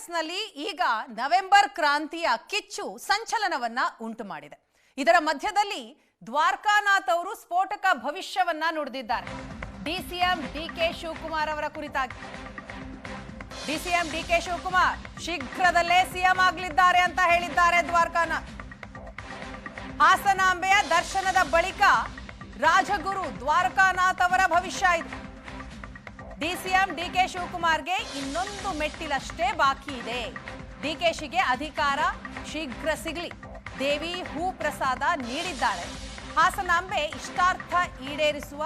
ಕಾಂಗ್ರೆಸ್ನಲ್ಲಿ ಈಗ ನವೆಂಬರ್ ಕ್ರಾಂತಿಯ ಕಿಚ್ಚು ಸಂಚಲನವನ್ನ ಉಂಟು ಮಾಡಿದೆ. ಇದರ ಮಧ್ಯದಲ್ಲಿ ದ್ವಾರಕಾನಾಥ್ ಅವರು ಸ್ಫೋಟಕ ಭವಿಷ್ಯವನ್ನ ನುಡಿದಿದ್ದಾರೆ. ಡಿಸಿಎಂ ಡಿಕೆ ಶಿವಕುಮಾರ್ ಅವರ ಕುರಿತಾಗಿ ಡಿಸಿಎಂ ಡಿಕೆ ಶಿವಕುಮಾರ್ ಶೀಘ್ರದಲ್ಲೇ ಸಿಎಂ ಆಗಲಿದ್ದಾರೆ ಅಂತ ಹೇಳಿದ್ದಾರೆ ದ್ವಾರಕಾನಾಥ್. ಹಾಸನಾಂಬೆಯ ದರ್ಶನದ ಬಳಿಕ ರಾಜಗುರು ದ್ವಾರಕಾನಾಥ್ ಅವರ ಭವಿಷ್ಯ ಇದು. ಡಿಸಿಎಂ ಡಿಕೆ ಶಿವಕುಮಾರ್ಗೆ ಇನ್ನೊಂದು ಮೆಟ್ಟಿಲಷ್ಟೇ ಬಾಕಿ ಇದೆ. ಡಿಕೆಶಿಗೆ ಅಧಿಕಾರ ಶೀಘ್ರ ಸಿಗಲಿ, ದೇವಿ ಹೂ ಪ್ರಸಾದ ನೀಡಿದ್ದಾಳೆ. ಹಾಸನಾಂಬೆ ಇಷ್ಟಾರ್ಥ ಈಡೇರಿಸುವ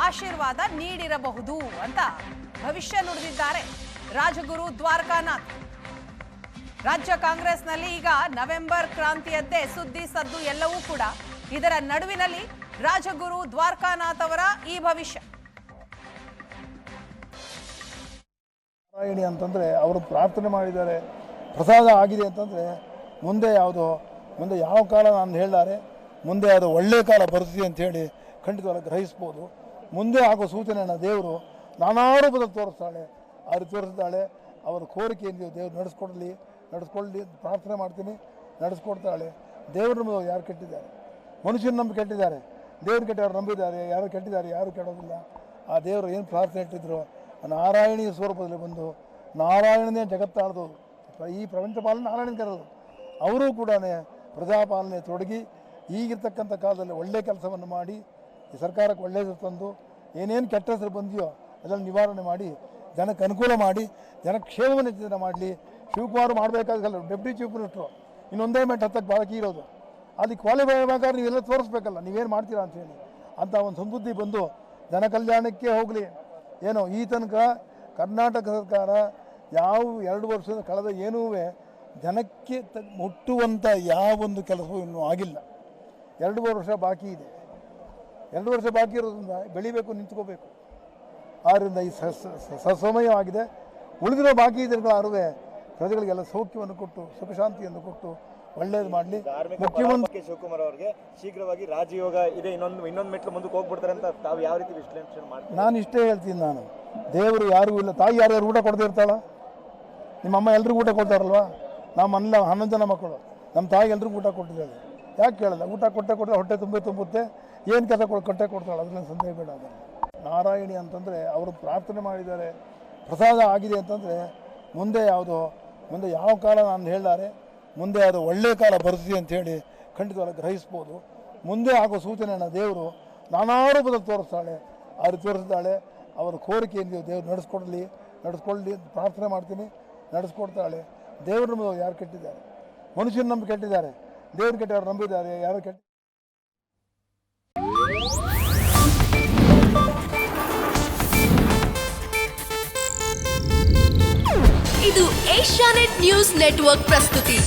ಆಶೀರ್ವಾದ ನೀಡಿರಬಹುದು ಅಂತ ಭವಿಷ್ಯ ನುಡಿದಿದ್ದಾರೆ ರಾಜಗುರು ದ್ವಾರಕಾನಾಥ್. ರಾಜ್ಯ ಕಾಂಗ್ರೆಸ್ನಲ್ಲಿ ಈಗ ನವೆಂಬರ್ ಕ್ರಾಂತಿಯದ್ದೇ ಸುದ್ದಿ ಸದ್ದು ಎಲ್ಲವೂ ಕೂಡ. ಇದರ ನಡುವಿನಲ್ಲಿ ರಾಜಗುರು ದ್ವಾರಕಾನಾಥ್ ಅವರ ಈ ಭವಿಷ್ಯ. ನಾರಾಯಣಿ ಅಂತಂದರೆ ಅವರು ಪ್ರಾರ್ಥನೆ ಮಾಡಿದ್ದಾರೆ, ಪ್ರಸಾದ ಆಗಿದೆ ಅಂತಂದರೆ ಮುಂದೆ ಯಾವ ಕಾಲ ನಾನು ಹೇಳಿದ್ದಾರೆ, ಮುಂದೆ ಅದು ಒಳ್ಳೆಯ ಕಾಲ ಬರ್ತದೆ ಅಂಥೇಳಿ ಖಂಡಿತವಾಗಿ ಗ್ರಹಿಸ್ಬೋದು. ಮುಂದೆ ಆಗೋ ಸೂಚನೆಯನ್ನು ದೇವರು ನಾನಾ ರೂಪದಲ್ಲಿ ತೋರಿಸ್ತಾಳೆ, ತೋರಿಸ್ತಾಳೆ. ಅವರ ಕೋರಿಕೆಯನ್ನು ದೇವರು ನಡೆಸ್ಕೊಳ್ಳಿ ಪ್ರಾರ್ಥನೆ ಮಾಡ್ತೀನಿ, ನಡೆಸ್ಕೊಡ್ತಾಳೆ. ದೇವ್ರ ಯಾರು ಕೆಟ್ಟಿದ್ದಾರೆ, ಮನುಷ್ಯನ ನಂಬಿ ಕೆಟ್ಟಿದ್ದಾರೆ, ದೇವ್ರ ಕೆಟ್ಟವ್ರು ನಂಬಿದ್ದಾರೆ. ಯಾರು ಕೆಟ್ಟಿದ್ದಾರೆ, ಯಾರು ಕೆಡೋದಿಲ್ಲ. ಆ ದೇವರು ಏನು ಪ್ರಾರ್ಥನೆ ಇಟ್ಟಿದ್ರು, ನಾರಾಯಣಿ ಸ್ವರೂಪದಲ್ಲಿ ಬಂದು ನಾರಾಯಣನೇ ಜಗತ್ತಾಳ್ದು, ಈ ಪ್ರಪಂಚ ಪಾಲನೆ ನಾರಾಯಣ ಕರೆದು ಅವರೂ ಕೂಡ ಪ್ರಜಾಪಾಲನೆ ತೊಡಗಿ ಈಗಿರ್ತಕ್ಕಂಥ ಕಾಲದಲ್ಲಿ ಒಳ್ಳೆಯ ಕೆಲಸವನ್ನು ಮಾಡಿ ಈ ಸರ್ಕಾರಕ್ಕೆ ಒಳ್ಳೆಯದು ತಂದು ಏನೇನು ಕೆಟ್ಟ ಹೆಸರು ಬಂದಿಯೋ ಅದನ್ನು ನಿವಾರಣೆ ಮಾಡಿ ಜನಕ್ಕೆ ಅನುಕೂಲ ಮಾಡಿ ಜನಕ್ಕೆ ಕ್ಷೇಮವನ್ನು ಚಿಂತನೆ ಮಾಡಲಿ. ಶಿವಕುಮಾರ್ ಮಾಡಬೇಕಾಗಲ್ಲ, ಡೆಪ್ಟಿ ಚೀಫ್ ಮಿನಿಸ್ಟ್ರು ಇನ್ನೊಂದೇ ಮೆಟ್ ಹತ್ತಕ್ಕೆ ಬಾಕಿ ಇರೋದು. ಅದಕ್ಕೆ ಕ್ವಾಲಿಫೈ ಆಗಬೇಕಾದ್ರೆ ನೀವೆಲ್ಲ ತೋರಿಸ್ಬೇಕಲ್ಲ, ನೀವೇನು ಮಾಡ್ತೀರಾ ಅಂಥೇಳಿ ಅಂತ ಒಂದು ಸಮೃದ್ಧಿ ಬಂದು ಜನ ಕಲ್ಯಾಣಕ್ಕೆ ಹೋಗಲಿ. ಏನೋ ಈ ತನಕ ಕರ್ನಾಟಕ ಸರ್ಕಾರ ಯಾವ 2 ವರ್ಷದ ಕಳೆದ ಏನೂ ಜನಕ್ಕೆ ಮುಟ್ಟುವಂಥ ಯಾವೊಂದು ಕೆಲಸವೂ ಇನ್ನೂ ಆಗಿಲ್ಲ. 2 ವರ್ಷ ಬಾಕಿ ಇದೆ. 2 ವರ್ಷ ಬಾಕಿ ಇರೋದ್ರಿಂದ ಬೆಳಿಬೇಕು, ನಿಂತ್ಕೋಬೇಕು. ಆದ್ದರಿಂದ ಈ ಸಸಮಯವಾಗಿದೆ. ಉಳಿದಿರೋ ಬಾಕಿ ದಿನಗಳಾರು ಪ್ರಜೆಗಳಿಗೆಲ್ಲ ಸೌಖ್ಯವನ್ನು ಕೊಟ್ಟು ಸುಖ ಶಾಂತಿಯನ್ನು ಕೊಟ್ಟು ಒಳ್ಳೇದು ಮಾಡಲಿ. ಮುಖ್ಯಮಂತ್ರಿ ಶಿವಕುಮಾರ್ ಅವರಿಗೆ ಶೀಘ್ರವಾಗಿ ರಾಜಯೋಗ ಇದೆ, ಇನ್ನೊಂದು ಮೆಟ್ಲು ಮುಂದಕ್ಕೆ ಹೋಗ್ಬಿಡ್ತಾರೆ ಅಂತ ತಾವು ಯಾವ ರೀತಿ ವಿಶ್ಲೇಷಣೆ ಮಾಡ್ತೀವಿ? ನಾನು ಇಷ್ಟೇ ಹೇಳ್ತೀನಿ, ನಾನು ದೇವರು ಯಾರಿಗೂ ಇಲ್ಲ. ತಾಯಿ ಯಾರ್ಯಾರು ಊಟ ಕೊಡದೇ ಇರ್ತಾಳ? ನಿಮ್ಮಮ್ಮ ಎಲ್ರಿಗೂ ಊಟ ಕೊಡ್ತಾರಲ್ವ? ನಮ್ಮಲ್ಲ 11 ಜನ ಮಕ್ಕಳು, ನಮ್ಮ ತಾಯಿ ಎಲ್ರಿಗೂ ಊಟ ಕೊಟ್ಟಿದ್ದಾಳೆ. ಯಾಕೆ ಕೇಳಲ್ಲ? ಊಟ ಕೊಟ್ಟರೆ ಹೊಟ್ಟೆ ತುಂಬುತ್ತೆ. ಏನು ಕೆಲಸ ಕೊಟ್ಟೆ ಕೊಡ್ತಾಳೆ, ಅದನ್ನ ಸಂದೇಹ ಬೇಡ. ಅದನ್ನು ನಾರಾಯಣಿ ಅಂತಂದರೆ ಅವರು ಪ್ರಾರ್ಥನೆ ಮಾಡಿದ್ದಾರೆ, ಪ್ರಸಾದ ಆಗಿದೆ ಅಂತಂದರೆ ಮುಂದೆ ಯಾವ ಕಾಲ ನಾನು ಹೇಳಿದ್ದಾರೆ, ಮುಂದೆ ಅದು ಒಳ್ಳೆಯ ಕಾಲ ಬರ್ತದೆ ಅಂಥೇಳಿ ಖಂಡಿತವಾಗಿ ಗ್ರಹಿಸ್ಬೋದು. ಮುಂದೆ ಆಗೋ ಸೂಚನೆಯನ್ನು ದೇವರು ನಾನಾ ರೂಪದಲ್ಲಿ ತೋರಿಸ್ತಾಳೆ, ತೋರಿಸ್ತಾಳೆ. ಅವರ ಕೋರಿಕೆಯನ್ನು ದೇವರು ನಡೆಸ್ಕೊಳ್ಳಿ ಪ್ರಾರ್ಥನೆ ಮಾಡ್ತೀನಿ, ನಡೆಸ್ಕೊಡ್ತಾಳೆ. ದೇವ್ರ ಯಾರು ಕೆಟ್ಟಿದ್ದಾರೆ, ಮನುಷ್ಯನ ನಂಬಿ ಕೆಟ್ಟಿದ್ದಾರೆ, ದೇವ್ರ ಕೆಟ್ಟವ್ರು ನಂಬಿದ್ದಾರೆ. ಯಾರು ಕೆಟ್ಟ ಇದು ಏಷ್ಯಾನೆಟ್ ನ್ಯೂಸ್ ನೆಟ್ವರ್ಕ್ ಪ್ರಸ್ತುತಿ.